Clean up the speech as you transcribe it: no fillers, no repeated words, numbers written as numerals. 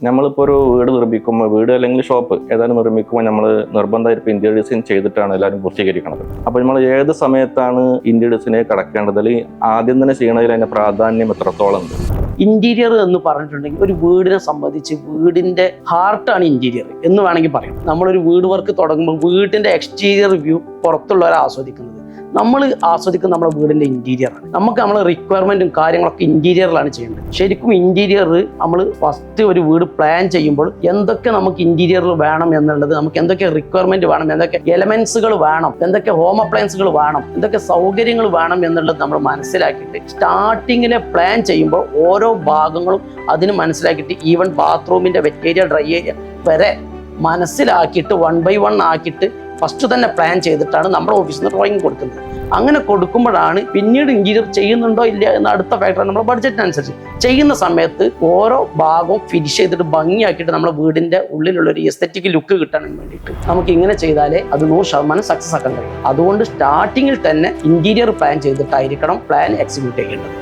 നമ്മളിപ്പോൾ ഒരു വീട് നിർമ്മിക്കുമ്പോൾ, വീട് അല്ലെങ്കിൽ ഷോപ്പ് ഏതായാലും നിർമ്മിക്കുമ്പോൾ നമ്മൾ നിർബന്ധമായിട്ട് ഇന്റീരിയർ ഡിസൈൻ ചെയ്തിട്ടാണ് എല്ലാവരും പൂർത്തീകരിക്കുന്നത്. അപ്പോൾ നമ്മൾ ഏത് സമയത്താണ് ഇന്റീരിയർ ഡിസൈനെ കടക്കേണ്ടത്, അല്ലെങ്കിൽ ആദ്യം തന്നെ ചെയ്യണതിൽ അതിന്റെ പ്രാധാന്യം എത്രത്തോളം ഉണ്ട്? ഇന്റീരിയർ എന്ന് പറഞ്ഞിട്ടുണ്ടെങ്കിൽ ഒരു വീടിനെ സംബന്ധിച്ച് വീടിന്റെ ഹാർട്ടാണ് ഇന്റീരിയർ എന്ന് വേണമെങ്കിൽ പറയാം. നമ്മളൊരു വീട് വർക്ക് തുടങ്ങുമ്പോൾ വീടിന്റെ എക്സ്റ്റീരിയർ വ്യൂ പുറത്തുള്ളവരെ ആസ്വദിക്കുന്നത്, നമ്മൾ ആസ്വദിക്കുന്ന നമ്മുടെ വീടിന്റെ ഇന്റീരിയറാണ്. നമുക്ക് നമ്മളെ റിക്വയർമെന്റും കാര്യങ്ങളൊക്കെ ഇന്റീരിയറിലാണ് ചെയ്യേണ്ടത്. ശരിക്കും ഇന്റീരിയർ നമ്മൾ ഫസ്റ്റ് ഒരു വീട് പ്ലാൻ ചെയ്യുമ്പോൾ എന്തൊക്കെ നമുക്ക് ഇന്റീരിയറിൽ വേണം എന്നുള്ളത്, നമുക്ക് എന്തൊക്കെ റിക്വയർമെന്റ് വേണം, എന്തൊക്കെ എലമെന്റ്സുകൾ വേണം, എന്തൊക്കെ ഹോം അപ്ലയൻസുകൾ വേണം, എന്തൊക്കെ സൗകര്യങ്ങൾ വേണം എന്നുള്ളത് നമ്മൾ മനസ്സിലാക്കിയിട്ട് സ്റ്റാർട്ടിങ്ങിലെ പ്ലാൻ ചെയ്യുമ്പോൾ ഓരോ ഭാഗങ്ങളും അതിന് മനസ്സിലാക്കിയിട്ട് ഈവൻ ബാത്റൂമിന്റെ വെറ്റ് ഏരിയ ഡ്രൈ ഏരിയ വരെ മനസ്സിലാക്കിയിട്ട് 1 by 1 ആക്കിയിട്ട് ഫസ്റ്റ് തന്നെ പ്ലാൻ ചെയ്തിട്ടാണ് നമ്മുടെ ഓഫീസിൽ നിന്ന് ഡ്രോയിങ് കൊടുക്കുന്നത്. അങ്ങനെ കൊടുക്കുമ്പോഴാണ് പിന്നീട് ഇന്റീരിയർ ചെയ്യുന്നുണ്ടോ ഇല്ല എന്ന അടുത്ത ഫാക്ടർ നമ്മുടെ ബഡ്ജറ്റിനനുസരിച്ച് ചെയ്യുന്ന സമയത്ത് ഓരോ ഭാഗവും ഫിനിഷ് ചെയ്തിട്ട് ഭംഗിയാക്കിയിട്ട് നമ്മുടെ വീടിന്റെ ഉള്ളിലുള്ള ഒരു എസ്തെറ്റിക് ലുക്ക് കിട്ടാൻ വേണ്ടിയിട്ട് നമുക്ക് ഇങ്ങനെ ചെയ്താലേ അത് 100% സക്സസ് ആക്കാൻ കഴിയും. അതുകൊണ്ട് സ്റ്റാർട്ടിങ്ങിൽ തന്നെ ഇന്റീരിയർ പ്ലാൻ ചെയ്തിട്ടായിരിക്കണം പ്ലാൻ എക്സിക്യൂട്ട് ചെയ്യേണ്ടത്.